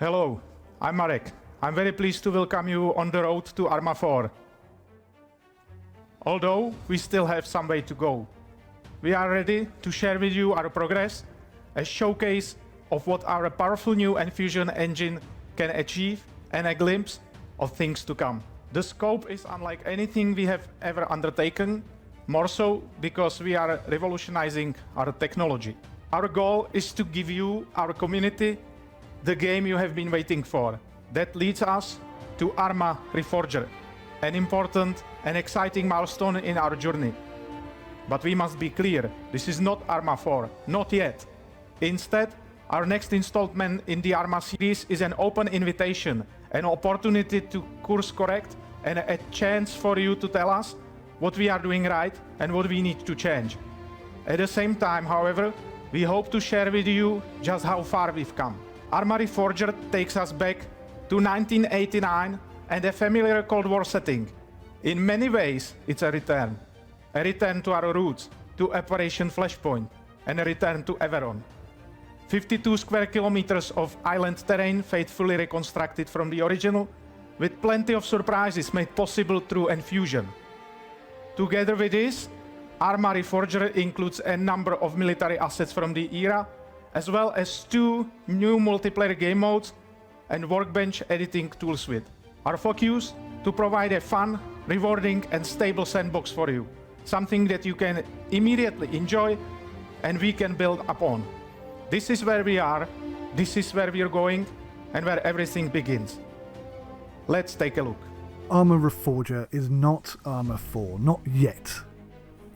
Hello, I'm Marek. I'm very pleased to welcome you on the road to ARMA 4. Although we still have some way to go, we are ready to share with you our progress, a showcase of what our powerful new Enfusion engine can achieve, and a glimpse of things to come. The scope is unlike anything we have ever undertaken, more so because we are revolutionizing our technology. Our goal is to give you, our community, the game you have been waiting for. That leads us to ARMA Reforger, an important and exciting milestone in our journey. But we must be clear, this is not ARMA 4, not yet. Instead, our next installment in the ARMA series is an open invitation, an opportunity to course correct, and a chance for you to tell us what we are doing right and what we need to change. At the same time, however, we hope to share with you just how far we've come. ARMA Reforger takes us back to 1989 and a familiar Cold War setting. In many ways, it's a return to our roots, to Operation Flashpoint, and a return to Everon. 52 square kilometers of island terrain faithfully reconstructed from the original, with plenty of surprises made possible through Enfusion. Together with this, ARMA Reforger includes a number of military assets from the era, as well as 2 new multiplayer game modes and workbench editing tool suite. Our focus to provide a fun, rewarding and stable sandbox for you, something that you can immediately enjoy and we can build upon. This is where we are, this is where we are going, and where everything begins. Let's take a look. ARMA Reforger is not ARMA 4, not yet.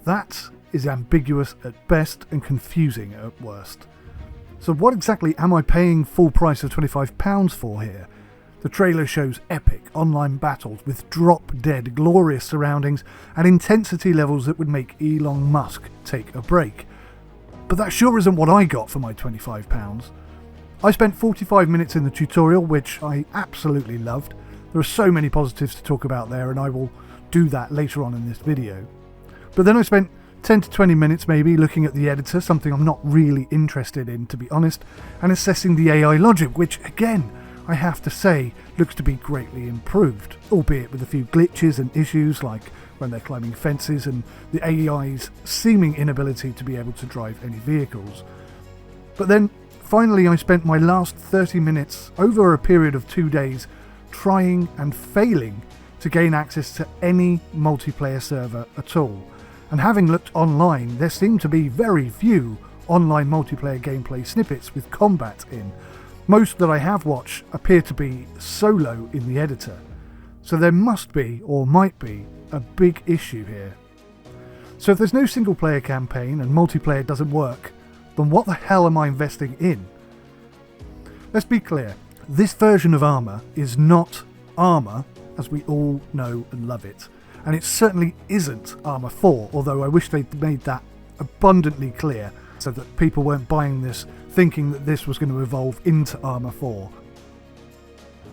That is ambiguous at best and confusing at worst. So what exactly am I paying full price of £25 for here? The trailer shows epic online battles with drop-dead glorious surroundings and intensity levels that would make Elon Musk take a break. But that sure isn't what I got for my £25. I spent 45 minutes in the tutorial, which I absolutely loved. There are so many positives to talk about there, and I will do that later on in this video. But then I spent 10 to 20 minutes maybe looking at the editor, something I'm not really interested in to be honest, and assessing the AI logic, which again, I have to say, looks to be greatly improved, albeit with a few glitches and issues like when they're climbing fences and the AI's seeming inability to be able to drive any vehicles. But then, finally I spent my last 30 minutes over a period of 2 days trying and failing to gain access to any multiplayer server at all. And having looked online, there seem to be very few online multiplayer gameplay snippets with combat in. Most that I have watched appear to be solo in the editor. So there must be, or might be, a big issue here. So if there's no single player campaign and multiplayer doesn't work, then what the hell am I investing in? Let's be clear, this version of ARMA is not ARMA as we all know and love it. And it certainly isn't ARMA 4, although I wish they'd made that abundantly clear so that people weren't buying this thinking that this was going to evolve into ARMA 4.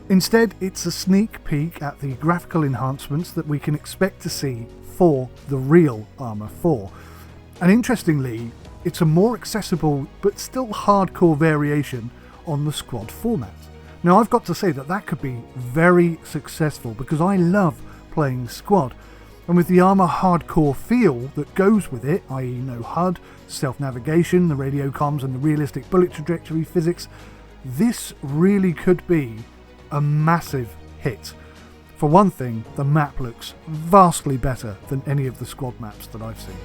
Instead, it's a sneak peek at the graphical enhancements that we can expect to see for the real ARMA 4. And interestingly, it's a more accessible but still hardcore variation on the squad format. Now I've got to say that could be very successful because I love playing squad, and with the ARMA hardcore feel that goes with it, i.e. no HUD, self-navigation, the radio comms and the realistic bullet trajectory physics, this really could be a massive hit. For one thing, the map looks vastly better than any of the squad maps that I've seen.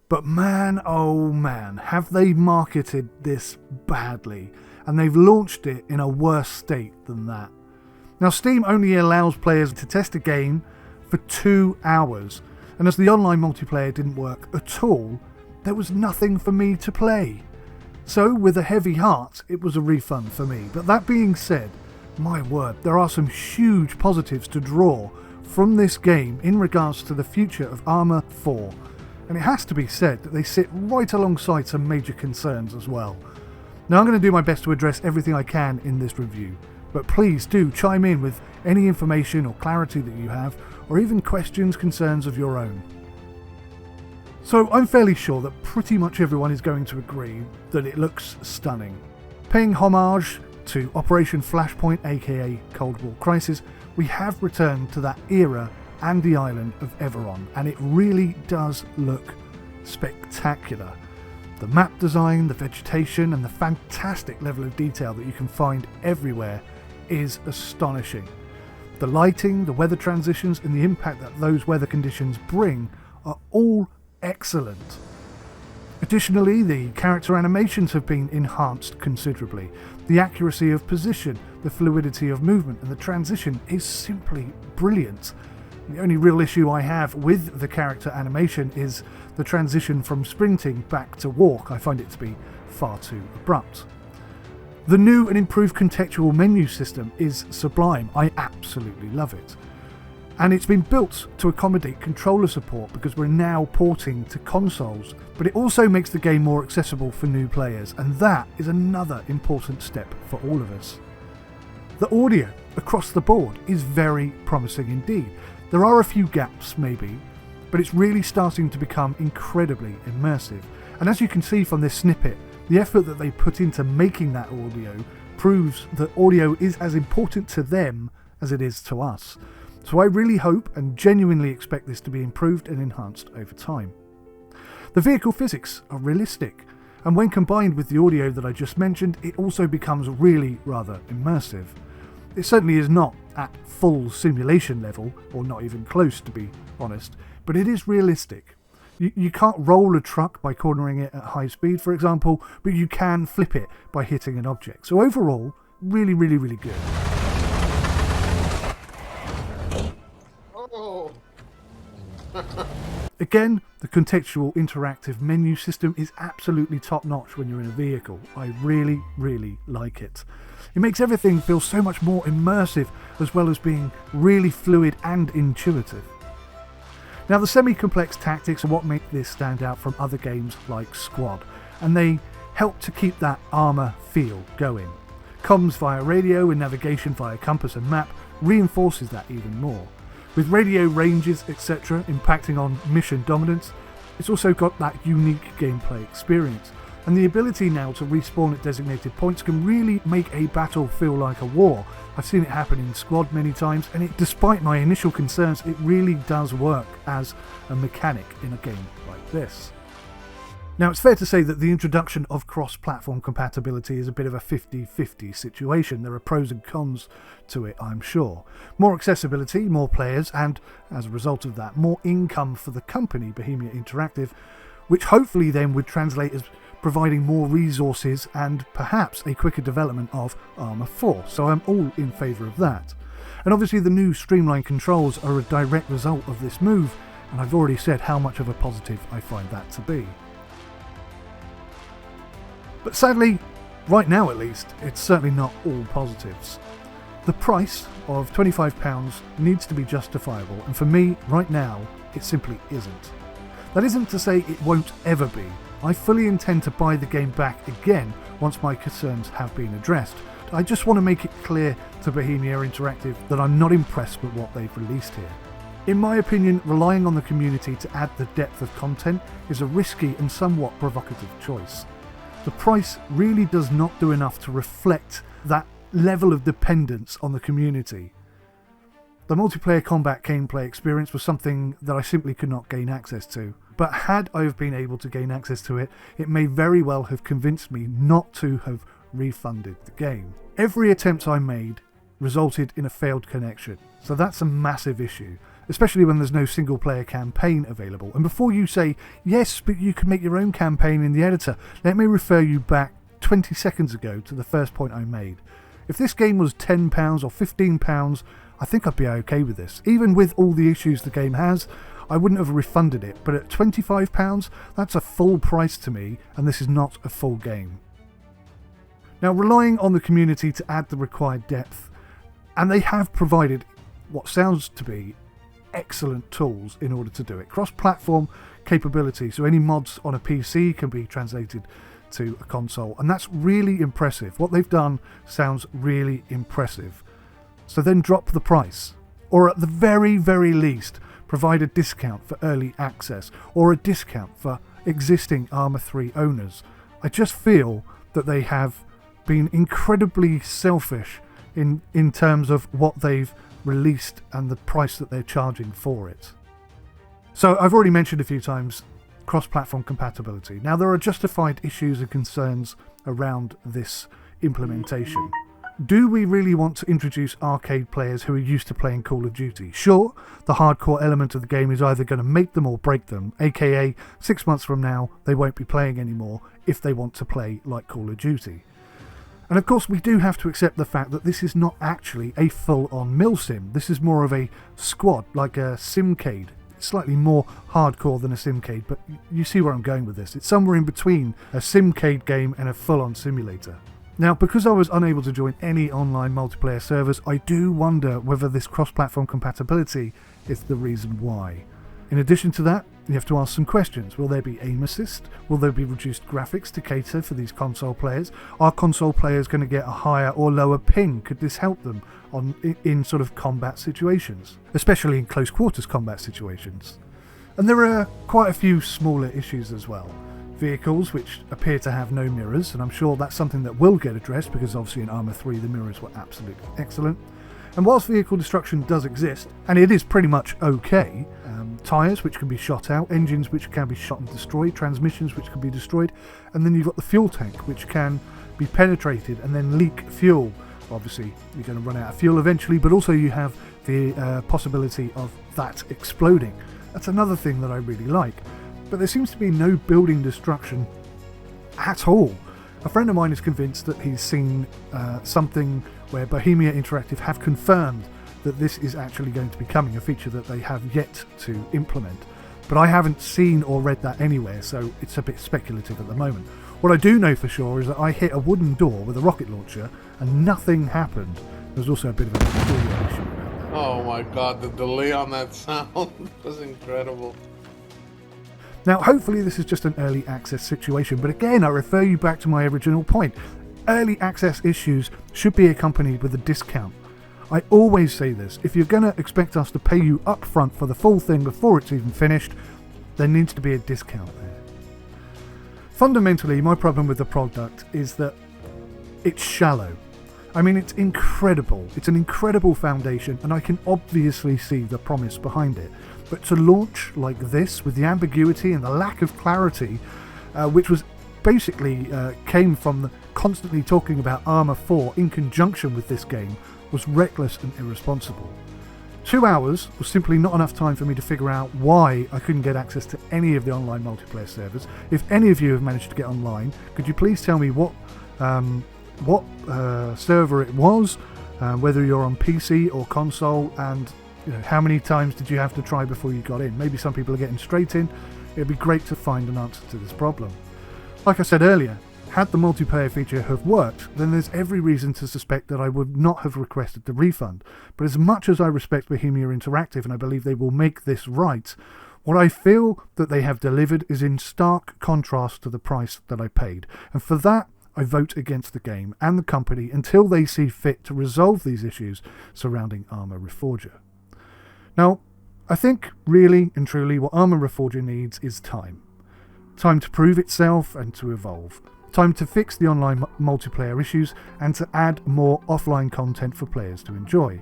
But man, oh man, have they marketed this badly, and they've launched it in a worse state than that. Now Steam only allows players to test a game for 2 hours, and as the online multiplayer didn't work at all, there was nothing for me to play. So with a heavy heart, it was a refund for me. But that being said, my word, there are some huge positives to draw from this game in regards to the future of ARMA 4. And it has to be said that they sit right alongside some major concerns as well. Now I'm going to do my best to address everything I can in this review, But please do chime in with any information or clarity that you have, or even questions, concerns of your own. So I'm fairly sure that pretty much everyone is going to agree that it looks stunning. Paying homage to Operation Flashpoint, aka Cold War Crisis, we have returned to that era and the island of Everon, and it really does look spectacular. The map design, the vegetation, and the fantastic level of detail that you can find everywhere is astonishing. The lighting, the weather transitions, and the impact that those weather conditions bring are all excellent. Additionally, the character animations have been enhanced considerably. The accuracy of position, the fluidity of movement, and the transition is simply brilliant. The only real issue I have with the character animation is the transition from sprinting back to walk. I find it to be far too abrupt. The new and improved contextual menu system is sublime. I absolutely love it. And it's been built to accommodate controller support because we're now porting to consoles, but it also makes the game more accessible for new players, and that is another important step for all of us. The audio across the board is very promising indeed. There are a few gaps maybe, but it's really starting to become incredibly immersive. And as you can see from this snippet, the effort that they put into making that audio proves that audio is as important to them as it is to us. So I really hope and genuinely expect this to be improved and enhanced over time. The vehicle physics are realistic, and when combined with the audio that I just mentioned, it also becomes really rather immersive. It certainly is not at full simulation level, or not even close to be honest, but it is realistic. You can't roll a truck by cornering it at high speed, for example, but you can flip it by hitting an object. So overall, really, really, really good. Oh. Again, the contextual interactive menu system is absolutely top-notch when you're in a vehicle. I really, really like it. It makes everything feel so much more immersive, as well as being really fluid and intuitive. Now, the semi-complex tactics are what make this stand out from other games like Squad, and they help to keep that ARMA feel going. Comms via radio and navigation via compass and map reinforces that even more. With radio ranges, etc., impacting on mission dominance, it's also got that unique gameplay experience, and the ability now to respawn at designated points can really make a battle feel like a war. I've seen it happen in Squad many times, and despite my initial concerns, it really does work as a mechanic in a game like this. Now, it's fair to say that the introduction of cross-platform compatibility is a bit of a 50-50 situation. There are pros and cons to it, I'm sure. More accessibility, more players, and as a result of that, more income for the company, Bohemia Interactive, which hopefully then would translate as providing more resources and perhaps a quicker development of ARMA 4. So I'm all in favour of that. And obviously the new streamlined controls are a direct result of this move, and I've already said how much of a positive I find that to be. But sadly, right now at least, it's certainly not all positives. The price of £25 needs to be justifiable, and for me, right now, it simply isn't. That isn't to say it won't ever be. I fully intend to buy the game back again once my concerns have been addressed. I just want to make it clear to Bohemia Interactive that I'm not impressed with what they've released here. In my opinion, relying on the community to add the depth of content is a risky and somewhat provocative choice. The price really does not do enough to reflect that level of dependence on the community. The multiplayer combat gameplay experience was something that I simply could not gain access to, but had I have been able to gain access to it, it may very well have convinced me not to have refunded the game. Every attempt I made resulted in a failed connection, so that's a massive issue, especially when there's no single player campaign available. And before you say, yes, but you can make your own campaign in the editor, let me refer you back 20 seconds ago to the first point I made. If this game was £10 or £15, I think I'd be okay with this. Even with all the issues the game has, I wouldn't have refunded it, but at £25, that's a full price to me, and this is not a full game. Now, relying on the community to add the required depth, and they have provided what sounds to be excellent tools in order to do it. Cross-platform capability, so any mods on a PC can be translated to a console, and that's really impressive. What they've done sounds really impressive. So then drop the price, or at the very, very least, provide a discount for early access, or a discount for existing Arma 3 owners. I just feel that they have been incredibly selfish in terms of what they've released and the price that they're charging for it. So I've already mentioned a few times cross-platform compatibility. Now, there are justified issues and concerns around this implementation. Do we really want to introduce arcade players who are used to playing Call of Duty? Sure, the hardcore element of the game is either going to make them or break them, aka 6 months from now they won't be playing anymore if they want to play like Call of Duty. And of course we do have to accept the fact that this is not actually a full-on milsim. This is more of a squad, like a simcade. It's slightly more hardcore than a simcade, but you see where I'm going with this. It's somewhere in between a simcade game and a full-on simulator. Now, because I was unable to join any online multiplayer servers, I do wonder whether this cross-platform compatibility is the reason why. In addition to that, you have to ask some questions. Will there be aim assist? Will there be reduced graphics to cater for these console players? Are console players going to get a higher or lower ping? Could this help them in sort of combat situations, especially in close quarters combat situations? And there are quite a few smaller issues as well. Vehicles which appear to have no mirrors, and I'm sure that's something that will get addressed because obviously in Arma 3 the mirrors were absolutely excellent. And whilst vehicle destruction does exist, and it is pretty much okay, tyres which can be shot out, engines which can be shot and destroyed, transmissions which can be destroyed, and then you've got the fuel tank which can be penetrated and then leak fuel. Obviously you're going to run out of fuel eventually, but also you have the possibility of that exploding. That's another thing that I really like. But there seems to be no building destruction at all. A friend of mine is convinced that he's seen something where Bohemia Interactive have confirmed that this is actually going to be coming, a feature that they have yet to implement. But I haven't seen or read that anywhere, so it's a bit speculative at the moment. What I do know for sure is that I hit a wooden door with a rocket launcher and nothing happened. There's also a bit of an audio issue about that. Oh my god, the delay on that sound was incredible. Now, hopefully this is just an early access situation, but again, I refer you back to my original point. Early access issues should be accompanied with a discount. I always say this, if you're going to expect us to pay you up front for the full thing before it's even finished, there needs to be a discount there. Fundamentally, my problem with the product is that it's shallow. I mean, it's incredible. It's an incredible foundation, and I can obviously see the promise behind it. But to launch like this, with the ambiguity and the lack of clarity, which was basically came from the constantly talking about Arma 4 in conjunction with this game, was reckless and irresponsible. 2 hours was simply not enough time for me to figure out why I couldn't get access to any of the online multiplayer servers. If any of you have managed to get online, could you please tell me what server it was, whether you're on PC or console, and how many times did you have to try before you got in? Maybe some people are getting straight in. It'd be great to find an answer to this problem. Like I said earlier, had the multiplayer feature have worked, then there's every reason to suspect that I would not have requested the refund. But as much as I respect Bohemia Interactive and I believe they will make this right, what I feel that they have delivered is in stark contrast to the price that I paid. And for that, I vote against the game and the company until they see fit to resolve these issues surrounding ARMA Reforger. Now, I think really and truly what ARMA Reforger needs is time. Time to prove itself and to evolve. Time to fix the online multiplayer issues and to add more offline content for players to enjoy.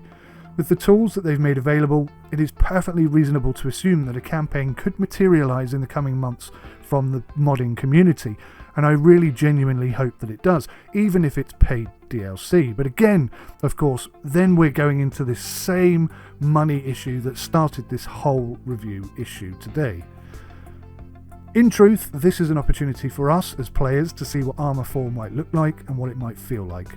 With the tools that they've made available, it is perfectly reasonable to assume that a campaign could materialise in the coming months from the modding community, and I really genuinely hope that it does, even if it's paid DLC. But again, of course, then we're going into this same money issue that started this whole review issue today. In truth, this is an opportunity for us as players to see what Arma 4 might look like and what it might feel like.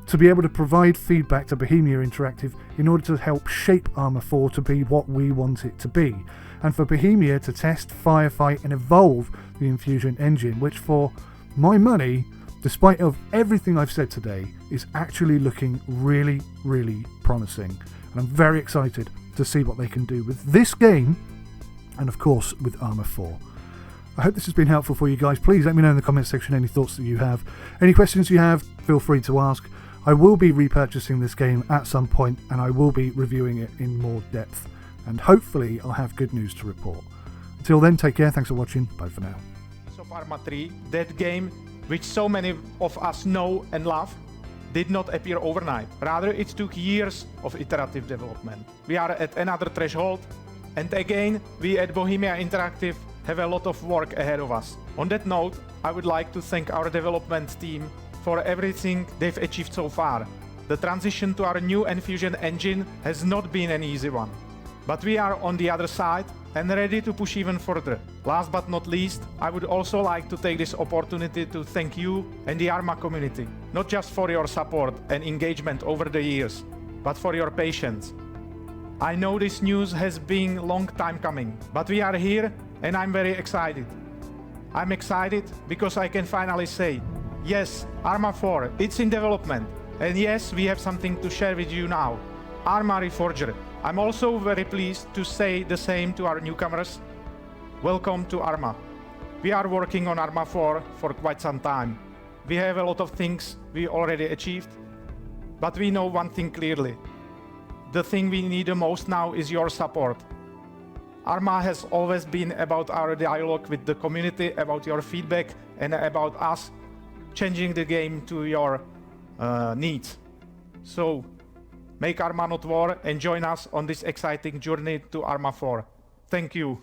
To be able to provide feedback to Bohemia Interactive in order to help shape Arma 4 to be what we want it to be. And for Bohemia to test, firefight and evolve the Infusion engine, which for my money, despite of everything I've said today, is actually looking really, really promising. And I'm very excited to see what they can do with this game and of course with Arma 4. I hope this has been helpful for you guys. Please let me know in the comments section any thoughts that you have. Any questions you have, feel free to ask. I will be repurchasing this game at some point, and I will be reviewing it in more depth. And hopefully I'll have good news to report. Until then, take care, thanks for watching, bye for now. Of ARMA 3, that game which so many of us know and love, did not appear overnight. Rather, it took years of iterative development. We are at another threshold, and again, we at Bohemia Interactive have a lot of work ahead of us. On that note, I would like to thank our development team for everything they've achieved so far. The transition to our new Enfusion engine has not been an easy one, but we are on the other side and ready to push even further. Last but not least, I would also like to take this opportunity to thank you and the ARMA community, not just for your support and engagement over the years, but for your patience. I know this news has been a long time coming, but we are here and I'm very excited. I'm excited because I can finally say, yes, ARMA 4, it's in development, and yes, we have something to share with you now. ARMA Reforger. I'm also very pleased to say the same to our newcomers. Welcome to ARMA. We are working on ARMA 4 for quite some time. We have a lot of things we already achieved, but we know one thing clearly. The thing we need the most now is your support. ARMA has always been about our dialogue with the community, about your feedback, and about us changing the game to your needs. So, make ARMA not war and join us on this exciting journey to ARMA 4. Thank you.